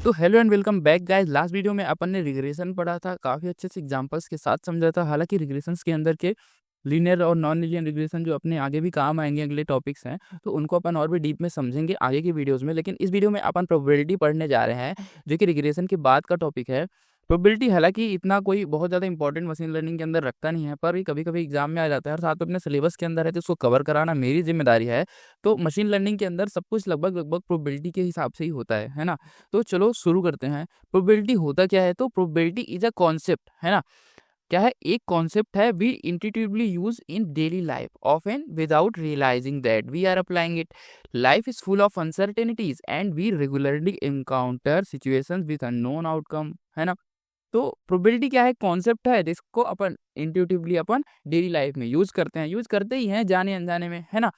तो hello and welcome back guys. Last video में अपन ने रिग्रेशन पढ़ा था, काफ़ी अच्छे से एग्जांपल्स के साथ समझा था। हालांकि रिग्रेशंस के अंदर के लीनियर और नॉन लीनियर रिग्रेशन जो अपने आगे भी काम आएंगे, अगले टॉपिक्स हैं, तो उनको अपन और भी डीप में समझेंगे आगे की वीडियोस में। लेकिन इस वीडियो में अपन प्रोबेबिलिटी पढ़ने जा रहे हैं, जो कि रिग्रेशन के बाद का टॉपिक है। प्रोबेबिलिटी हालांकि इतना कोई बहुत ज़्यादा इंपॉर्टेंट मशीन लर्निंग के अंदर रखता नहीं है, पर ये कभी कभी एग्जाम में आ जाता है और साथ में अपने सिलेबस के अंदर है, तो उसको कवर कराना मेरी जिम्मेदारी है। तो मशीन लर्निंग के अंदर सब कुछ लगभग लगभग प्रोबेबिलिटी के हिसाब से ही होता है ना। तो चलो शुरू करते हैं। प्रोबेबिलिटी होता क्या है? तो प्रोबेबिलिटी इज अ कॉन्सेप्ट, है ना। क्या है? एक कॉन्सेप्ट है we intuitively use in daily life often without realizing that we are applying it. Life is full of uncertainties and we regularly encounter situations with unknown outcome, है ना। तो probability क्या है? कॉन्सेप्ट है जिसको अपन इंट्यूटिवली अपन डेली लाइफ में यूज करते हैं, यूज करते ही हैं जाने अनजाने में, है ना।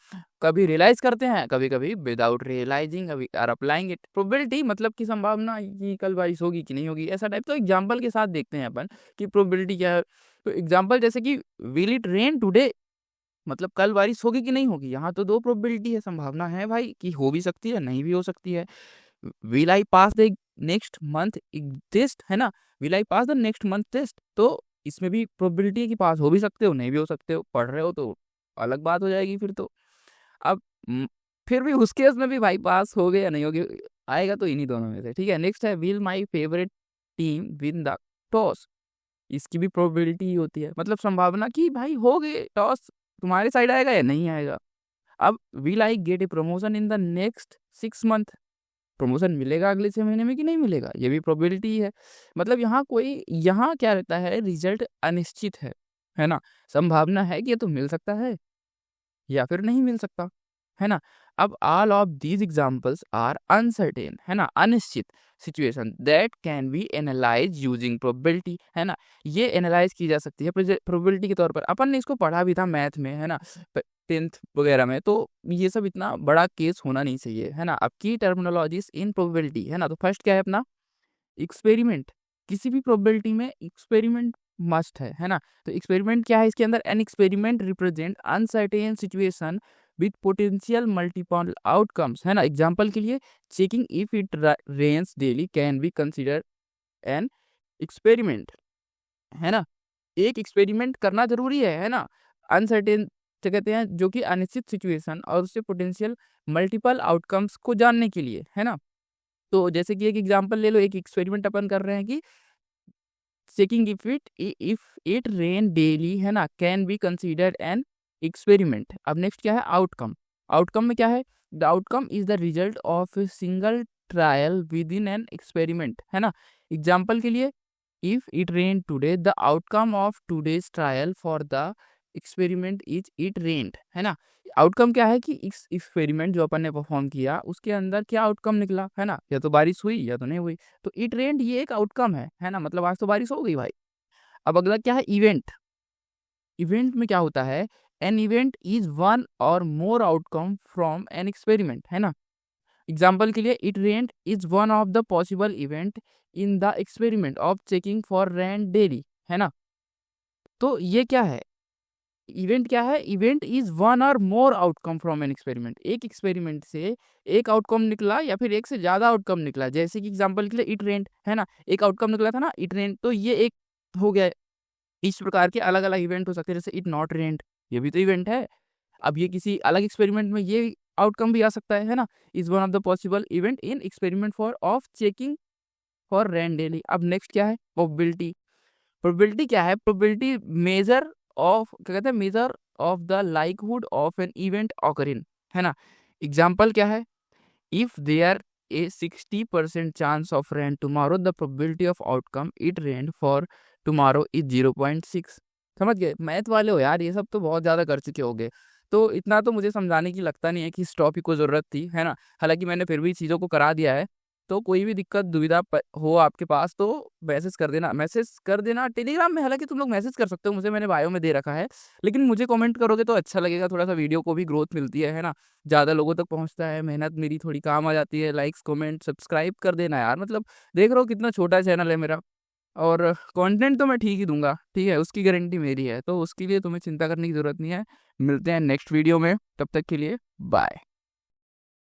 कभी रियलाइज करते हैं, कभी कभी without realizing we are applying it. Probability मतलब की संभावना कि कल बारिश होगी कि नहीं होगी, ऐसा टाइप। तो एग्जांपल के साथ देखते हैं अपन कि प्रोबेबिलिटी क्या है। तो एग्जांपल जैसे कि विल इट रेन टुडे, मतलब कल बारिश होगी कि नहीं होगी। यहाँ तो दो प्रोबेबिलिटी है, संभावना है भाई कि हो भी सकती है, नहीं भी हो सकती है। Will I pass the next month test, है ना। Will I pass the next month test, तो इसमें भी प्रोबेबिलिटी है कि पास हो भी सकते हो, नहीं भी हो सकते हो। पढ़ रहे हो तो अलग बात हो जाएगी फिर तो। अब फिर भी उस केस में भी भाई पास हो गए या नहीं हो गए, आएगा तो इन्हीं दोनों में से। ठीक है, नेक्स्ट है will my favourite team win the toss. इसकी भी प्रोबेबिलिटी ही होती है, मतलब संभावना कि भाई हो गए टॉस, तुम्हारे साइड आएगा या नहीं आएगा। अब will I get a promotion in the next 6 month, promotion मिलेगा अगले 6 महीने में कि नहीं मिलेगा, ये भी प्रोबेबिलिटी है। मतलब यहाँ क्या रहता है, रिजल्ट अनिश्चित है ना। संभावना है कि ये तो मिल सकता है या फिर नहीं मिल सकता, है ना। अब all of these examples are uncertain, है ना, अनिश्चित situation that can be analyse using probability, है ना। ये एनालाइज की जा सकती है प्रोबेबिलिटी के तौर पर। अपन ने इसको पढ़ा भी था मैथ में, है ना, 10th वगैरह में। तो ये सब इतना बड़ा केस होना नहीं चाहिए, है ना। अब की टर्मिनोलॉजीज इन प्रोबेबिलिटी, है ना। तो फर्स्ट क्या है अपना? एक्सपेरिमेंट। किसी भी प्रोबेबिलिटी में एक्सपेरिमेंट मस्ट है ना। तो एक्सपेरिमेंट क्या है इसके अंदर? An experiment represent uncertain situation with potential multiple outcomes, है ना। एग्जांपल के लिए checking if it rains daily can be consider an experiment, है ना। एक एक्सपेरिमेंट करना जरूरी है ना। अनसर्टेन क्या कहते हैं, जो कि अनिश्चित सिचुएशन और उससे पोटेंशियल मल्टीपल आउटकम्स को जानने के लिए, है ना। तो जैसे कि एक एग्जांपल ले लो, एक एक्सपेरिमेंट अपन कर रहे हैं कि checking if it rain daily, है ना, can be considered an experiment. अब नेक्स्ट क्या है? आउटकम। आउटकम में क्या है? The outcome is the result of single trial with in an experiment, है ना। एग्जाम्पल के लिए if it rain today the outcome of today's trial for the experiment is it रेन्ड, है ना। आउटकम क्या है कि इस एक्सपेरिमेंट जो अपन ने परफॉर्म किया उसके अंदर क्या आउटकम निकला, है ना। या तो बारिश हुई या तो नहीं हुई। तो इट रेन्ड ये एक आउटकम है ना, मतलब आज तो बारिश हो गई भाई। अब अगला क्या है? इवेंट। इवेंट में क्या होता है? एन इवेंट इज वन और मोर आउटकम फ्रॉम एन एक्सपेरिमेंट, है ना। एग्जाम्पल के लिए it rained is one of the possible event in the experiment of checking for rain daily, है ना। तो ये क्या है? इवेंट क्या है? इवेंट इज वन और मोर आउटकम फ्रॉम एन एक्सपेरिमेंट। एक एक्सपेरिमेंट से एक आउटकम निकला या फिर एक से ज्यादा आउटकम निकला। जैसे कि एग्जांपल के लिए इट रेंट, है ना, एक आउटकम निकला था ना, इट रेंट, तो ये एक हो गया। इस प्रकार के अलग अलग इवेंट हो सकते हैं, जैसे इट नॉट रेंट, ये भी तो इवेंट है। अब ये किसी अलग एक्सपेरिमेंट में ये आउटकम भी आ सकता है ना। Is one of the possible event in experiment for of checking for rain daily. अब नेक्स्ट क्या है? प्रोबेबिलिटी। प्रोबेबिलिटी क्या है? प्रोबेबिलिटी मेजर ऑफ, क्या कहते हैं, measure of the likelihood of an event occurring, है ना। एग्जाम्पल क्या है? If there a 60% chance of rain tomorrow the probability of outcome it rain for tomorrow is 0.6। समझ गए? मैथ वाले हो यार, ये सब तो बहुत ज़्यादा कर चुके होगे। तो इतना तो मुझे समझाने की लगता नहीं है कि इस टॉपिक को ज़रूरत थी, है ना। हालांकि मैंने फिर भी चीज़ों को करा दिया है। तो कोई भी दिक्कत दुविधा हो आपके पास तो मैसेज कर देना, मैसेज कर देना टेलीग्राम में। हालांकि तुम लोग मैसेज कर सकते हो मुझे, मैंने बायो में दे रखा है। लेकिन मुझे कमेंट करोगे तो अच्छा लगेगा, थोड़ा सा वीडियो को भी ग्रोथ मिलती है ना। ज़्यादा लोगों तक पहुंचता है, मेहनत मेरी थोड़ी काम आ जाती है। लाइक्स कमेंट सब्सक्राइब कर देना यार, मतलब देख रहे हो कितना छोटा चैनल है मेरा। और कंटेंट तो मैं ठीक ही दूंगा, ठीक है, उसकी गारंटी मेरी है। तो उसके लिए तुम्हें चिंता करने की ज़रूरत नहीं है। मिलते हैं नेक्स्ट वीडियो में, तब तक के लिए बाय।